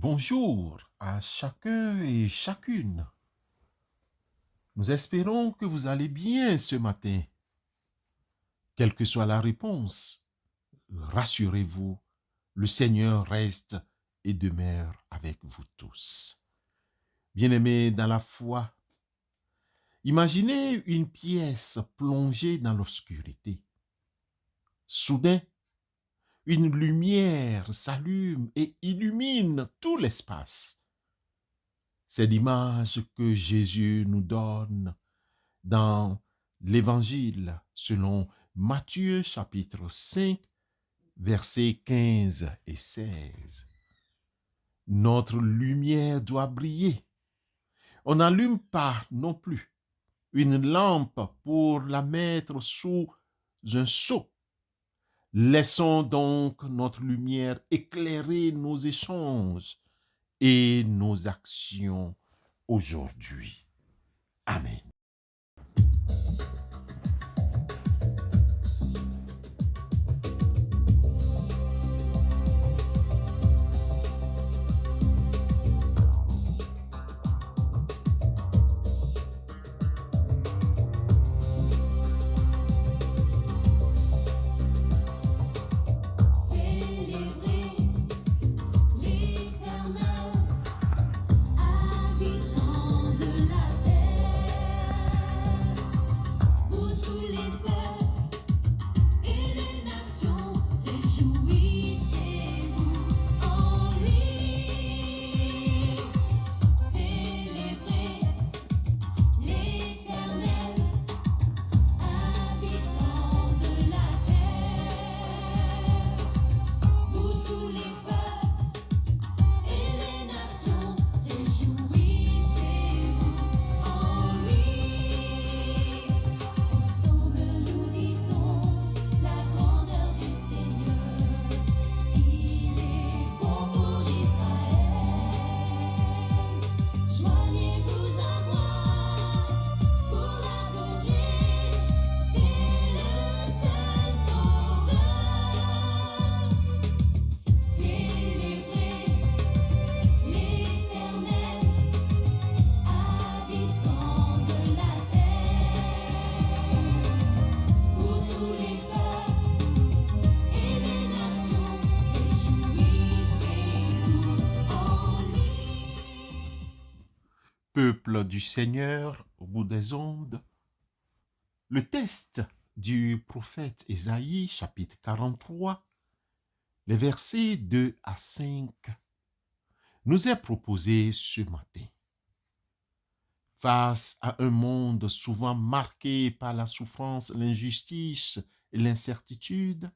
Bonjour à chacun et chacune. Nous espérons que vous allez bien ce matin. Quelle que soit la réponse, rassurez-vous, le Seigneur reste et demeure avec vous tous. Bien-aimés dans la foi, imaginez une pièce plongée dans l'obscurité. Soudain, une lumière s'allume et illumine tout l'espace. C'est l'image que Jésus nous donne dans l'Évangile selon Matthieu chapitre 5, versets 15 et 16. Notre lumière doit briller. On n'allume pas non plus une lampe pour la mettre sous un seau. Laissons donc notre lumière éclairer nos échanges et nos actions aujourd'hui. Amen. Célébrez l'Éternel, habitants de la terre. Vous tous les peuples et les nations, réjouissez-vous en lui. Célébrez l'Éternel, habitants de la terre. Vous tous les peuples et les nations, réjouissez-vous en lui. Ensemble nous disons la grandeur du Seigneur. Il est bon pour Israël. Joignez-vous à moi pour l'adorer. C'est le seul Sauveur. Célébrez l'Éternel, habitants de la terre. Vous tous les peuples et les nations, réjouissez-vous en lui. Peuple du Seigneur au bout des ondes, le texte du prophète Ésaïe, chapitre 43, les versets 2 à 5, nous est proposé ce matin. Face à un monde souvent marqué par la souffrance, l'injustice et l'incertitude,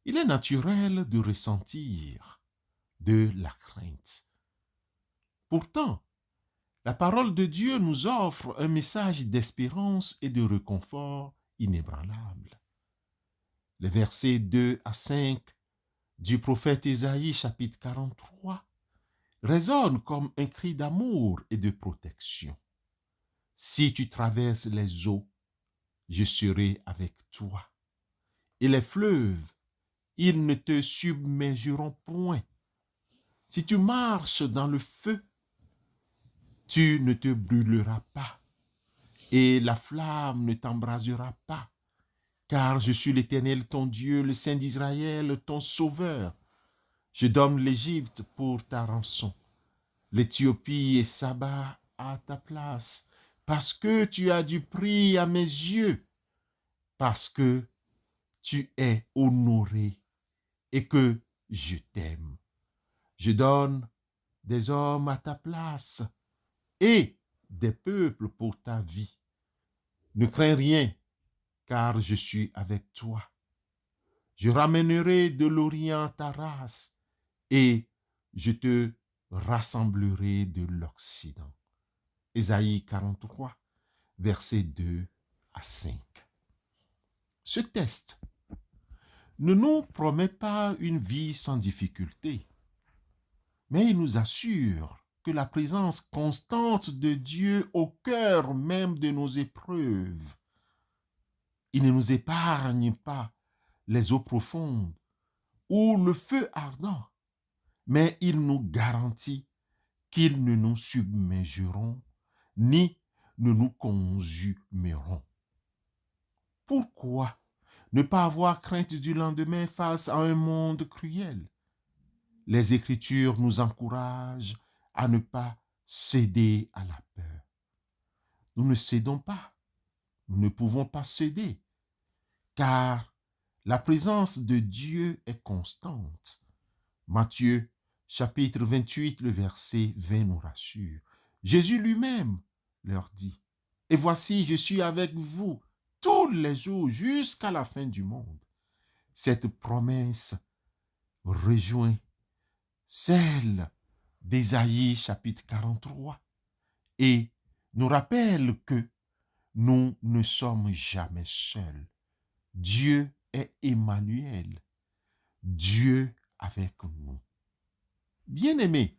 il est naturel de ressentir de la crainte. Pourtant, la parole de Dieu nous offre un message d'espérance et de réconfort inébranlable. Les versets 2 à 5 du prophète Ésaïe chapitre 43 résonnent comme un cri d'amour et de protection. Si tu traverses les eaux, je serai avec toi. Et les fleuves, ils ne te submergeront point. Si tu marches dans le feu, tu ne te brûleras pas, et la flamme ne t'embrasera pas, car je suis l'Éternel ton Dieu, le Saint d'Israël, ton Sauveur. Je donne l'Égypte pour ta rançon, l'Éthiopie et Saba à ta place, parce que tu as du prix à mes yeux, parce que tu es honoré et que je t'aime. Je donne des hommes à ta place et des peuples pour ta vie. Ne crains rien, car je suis avec toi. Je ramènerai de l'Orient ta race et je te rassemblerai de l'Occident. Ésaïe 43, versets 2 à 5. Ce texte ne nous promet pas une vie sans difficulté, mais il nous assure que la présence constante de Dieu au cœur même de nos épreuves, il ne nous épargne pas les eaux profondes ou le feu ardent, mais il nous garantit qu'ils ne nous submergeront ni ne nous consumeront. Pourquoi ne pas avoir crainte du lendemain face à un monde cruel? Les Écritures nous encouragent à ne pas céder à la peur. Nous ne cédons pas, nous ne pouvons pas céder, car la présence de Dieu est constante. Matthieu chapitre 28, le verset 20 nous rassure. Jésus lui-même leur dit, « Et voici, je suis avec vous tous les jours jusqu'à la fin du monde. » Cette promesse rejoint celle d'Ésaïe chapitre 43 et nous rappelle que nous ne sommes jamais seuls. Dieu est Emmanuel, Dieu avec nous. Bien-aimés,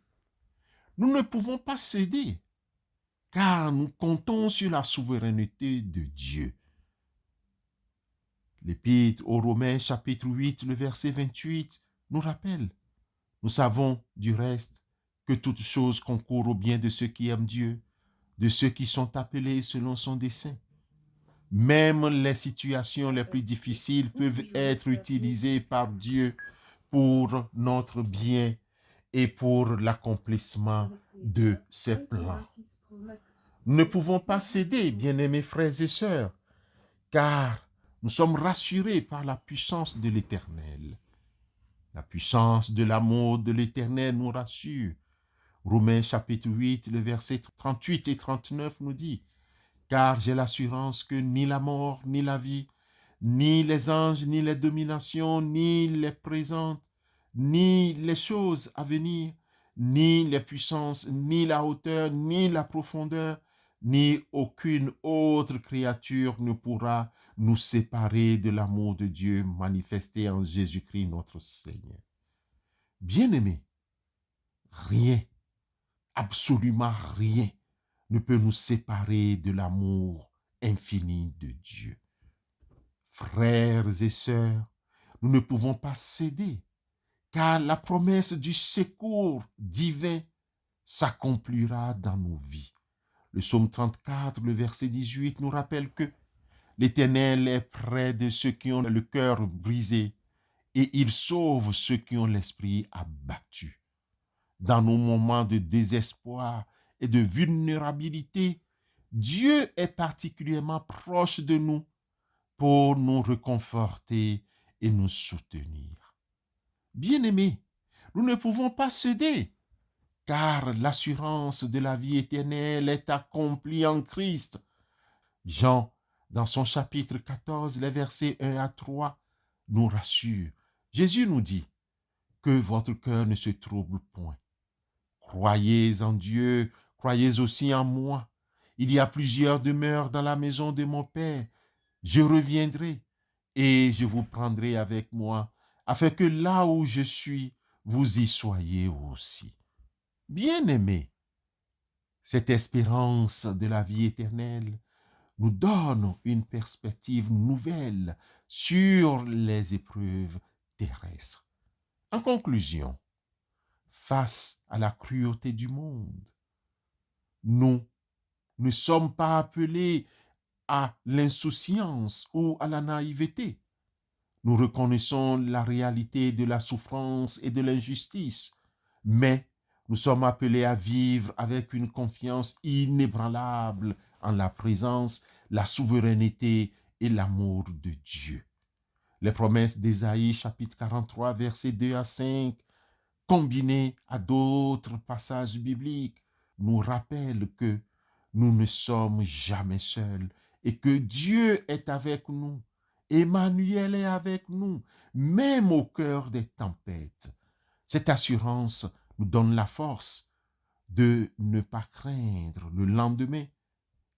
nous ne pouvons pas céder, car nous comptons sur la souveraineté de Dieu. L'Épître aux Romains, chapitre 8, le verset 28, nous rappelle, nous savons du reste que toutes choses concourent au bien de ceux qui aiment Dieu, de ceux qui sont appelés selon son dessein. Même les situations les plus difficiles peuvent être utilisées par Dieu pour notre bien et pour l'accomplissement de ses plans. Nous ne pouvons pas céder, bien-aimés frères et sœurs, car nous sommes rassurés par la puissance de l'Éternel. La puissance de l'amour de l'Éternel nous rassure. Romains chapitre 8, le verset 38 et 39 nous dit, « Car j'ai l'assurance que ni la mort, ni la vie, ni les anges, ni les dominations, ni les présentes, ni les choses à venir, ni les puissances, ni la hauteur, ni la profondeur, ni aucune autre créature ne pourra nous séparer de l'amour de Dieu manifesté en Jésus-Christ notre Seigneur. » Bien-aimés, rien, absolument rien, ne peut nous séparer de l'amour infini de Dieu. Frères et sœurs, nous ne pouvons pas céder, car la promesse du secours divin s'accomplira dans nos vies. Le psaume 34, le verset 18 nous rappelle que l'Éternel est près de ceux qui ont le cœur brisé et il sauve ceux qui ont l'esprit abattu. Dans nos moments de désespoir et de vulnérabilité, Dieu est particulièrement proche de nous pour nous réconforter et nous soutenir. Bien-aimés, nous ne pouvons pas céder, car l'assurance de la vie éternelle est accomplie en Christ. Jean, dans son chapitre 14, les versets 1 à 3, nous rassure. Jésus nous dit que votre cœur ne se trouble point. Croyez en Dieu, croyez aussi en moi. Il y a plusieurs demeures dans la maison de mon Père. Je reviendrai et je vous prendrai avec moi, afin que là où je suis, vous y soyez aussi. Bien-aimés, cette espérance de la vie éternelle nous donne une perspective nouvelle sur les épreuves terrestres. En conclusion, face à la cruauté du monde, nous ne sommes pas appelés à l'insouciance ou à la naïveté. Nous reconnaissons la réalité de la souffrance et de l'injustice, mais nous sommes appelés à vivre avec une confiance inébranlable en la présence, la souveraineté et l'amour de Dieu. Les promesses d'Ésaïe, chapitre 43, versets 2 à 5, combinées à d'autres passages bibliques, nous rappellent que nous ne sommes jamais seuls et que Dieu est avec nous. Emmanuel est avec nous, même au cœur des tempêtes. Cette assurance nous donne la force de ne pas craindre le lendemain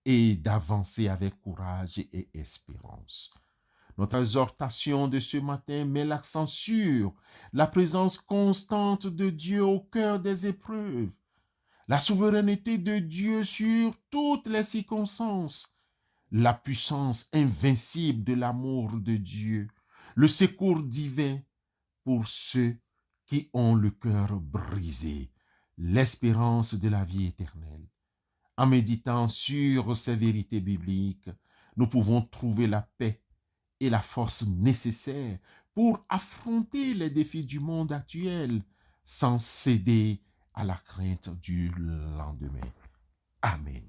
et d'avancer avec courage et espérance. Notre exhortation de ce matin met l'accent sur la présence constante de Dieu au cœur des épreuves, la souveraineté de Dieu sur toutes les circonstances, la puissance invincible de l'amour de Dieu, le secours divin pour ceux qui ont le cœur brisé, l'espérance de la vie éternelle. En méditant sur ces vérités bibliques, nous pouvons trouver la paix et la force nécessaires pour affronter les défis du monde actuel sans céder à la crainte du lendemain. Amen.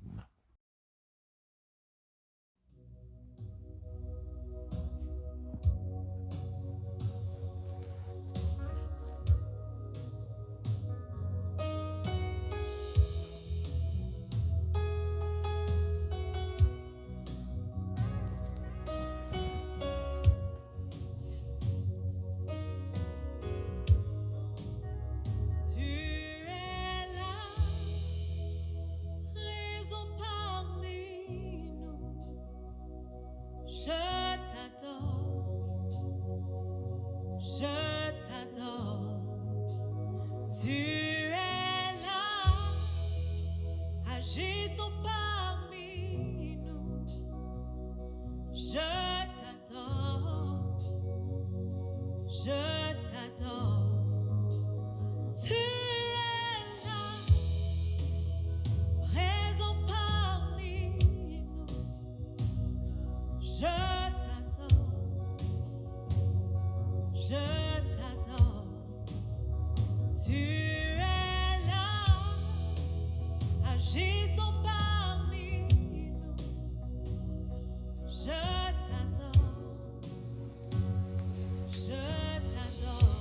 Tu es la raison parmi nous. Je t'adore, je t'adore. Tu es là, agissons parmi nous. Je t'adore, je t'adore. Tu es là, raison parmi nous. Je t'adore, je t'adore. Tu es là, agissons parmi nous. Je t'adore, je t'adore.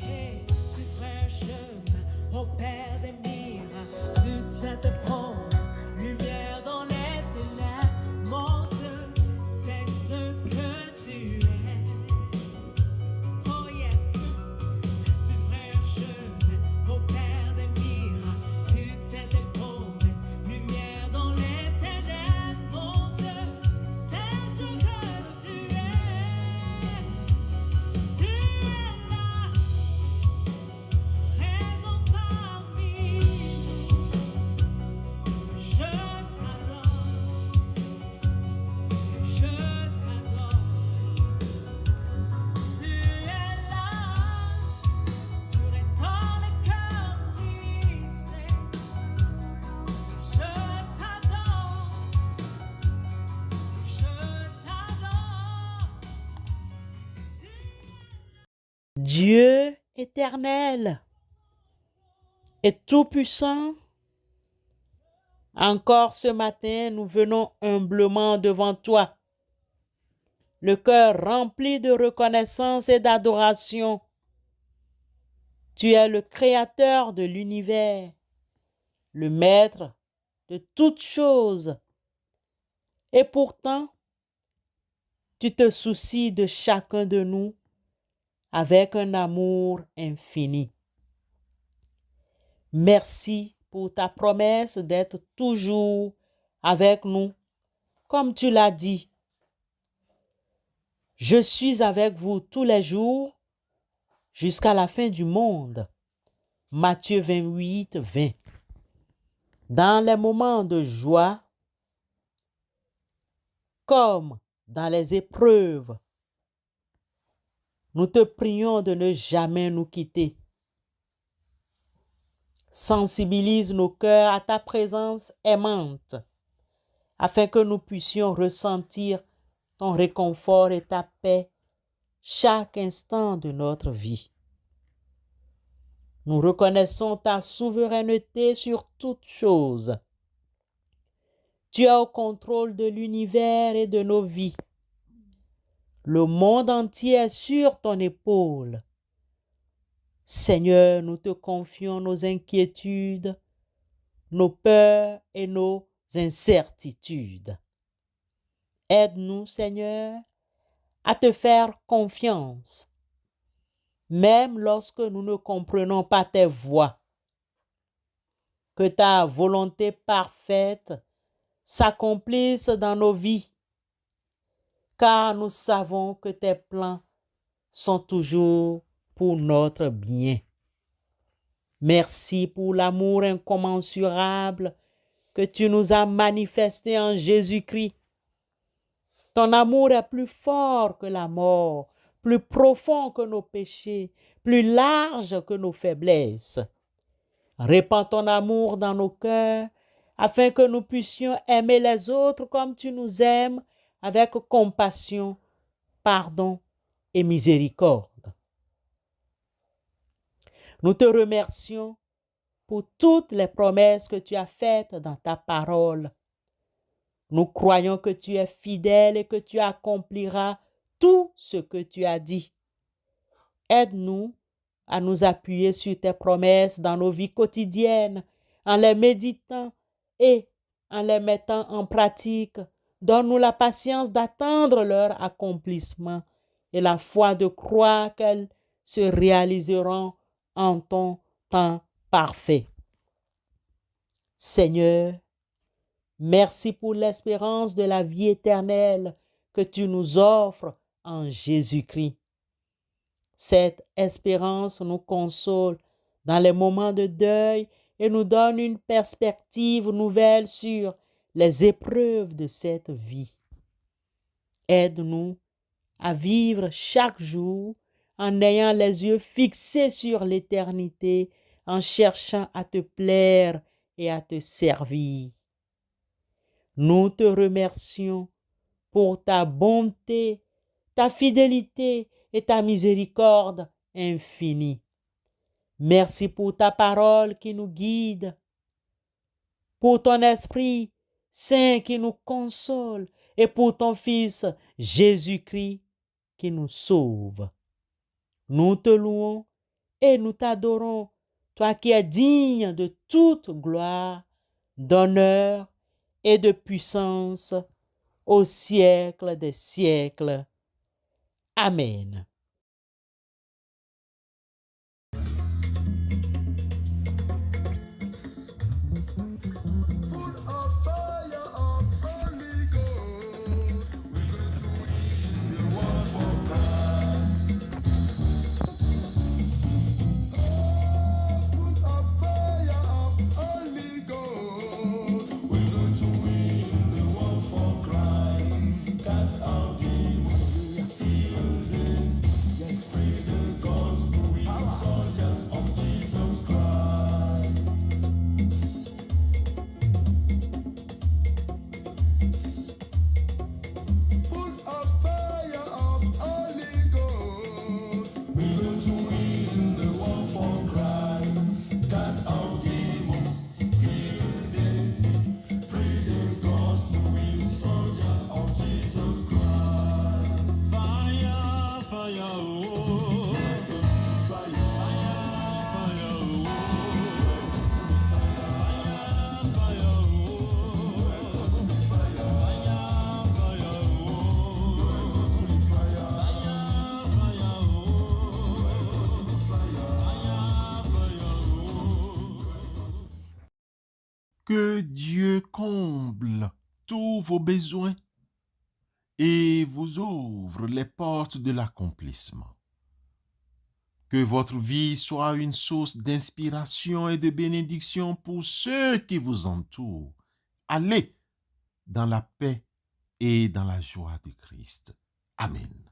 Et tu ferais chemin au Père des miracles, toute cette promesse, lumière dans les ténèbres. Mon Dieu, c'est ce que tu es. Oh yes, tu ferais chemin au Père des miracles, toute cette promesse, lumière dans les ténèbres. Mon Dieu, c'est ce que tu es. Tu es là, raison parmi nous. Je t'adore, je t'adore. Tu es là, tu restaures les cœurs brisés. Je t'adore, je t'adore. Dieu éternel et tout-puissant, encore ce matin, nous venons humblement devant toi, le cœur rempli de reconnaissance et d'adoration. Tu es le créateur de l'univers, le maître de toutes choses. Et pourtant, tu te soucies de chacun de nous avec un amour infini. Merci pour ta promesse d'être toujours avec nous, comme tu l'as dit. Je suis avec vous tous les jours jusqu'à la fin du monde. Matthieu 28, 20. Dans les moments de joie, comme dans les épreuves, nous te prions de ne jamais nous quitter. Sensibilise nos cœurs à ta présence aimante, afin que nous puissions ressentir ton réconfort et ta paix chaque instant de notre vie. Nous reconnaissons ta souveraineté sur toutes choses. Tu es au contrôle de l'univers et de nos vies. Le monde entier est sur ton épaule. Seigneur, nous te confions nos inquiétudes, nos peurs et nos incertitudes. Aide-nous, Seigneur, à te faire confiance, même lorsque nous ne comprenons pas tes voies. Que ta volonté parfaite s'accomplisse dans nos vies, car nous savons que tes plans sont toujours pour notre bien. Merci pour l'amour incommensurable que tu nous as manifesté en Jésus-Christ. Ton amour est plus fort que la mort, plus profond que nos péchés, plus large que nos faiblesses. Répands ton amour dans nos cœurs, afin que nous puissions aimer les autres comme tu nous aimes, avec compassion, pardon et miséricorde. Nous te remercions pour toutes les promesses que tu as faites dans ta parole. Nous croyons que tu es fidèle et que tu accompliras tout ce que tu as dit. Aide-nous à nous appuyer sur tes promesses dans nos vies quotidiennes, en les méditant et en les mettant en pratique. Donne-nous la patience d'attendre leur accomplissement et la foi de croire qu'elles se réaliseront en ton temps parfait. Seigneur, merci pour l'espérance de la vie éternelle que tu nous offres en Jésus-Christ. Cette espérance nous console dans les moments de deuil et nous donne une perspective nouvelle sur les épreuves de cette vie. Aide-nous à vivre chaque jour en ayant les yeux fixés sur l'éternité, en cherchant à te plaire et à te servir. Nous te remercions pour ta bonté, ta fidélité et ta miséricorde infinie. Merci pour ta parole qui nous guide, pour ton Esprit Saint qui nous console et pour ton Fils Jésus-Christ qui nous sauve. Nous te louons et nous t'adorons, toi qui es digne de toute gloire, d'honneur et de puissance au siècle des siècles. Amen. Que Dieu comble tous vos besoins et vous ouvre les portes de l'accomplissement. Que votre vie soit une source d'inspiration et de bénédiction pour ceux qui vous entourent. Allez dans la paix et dans la joie de Christ. Amen.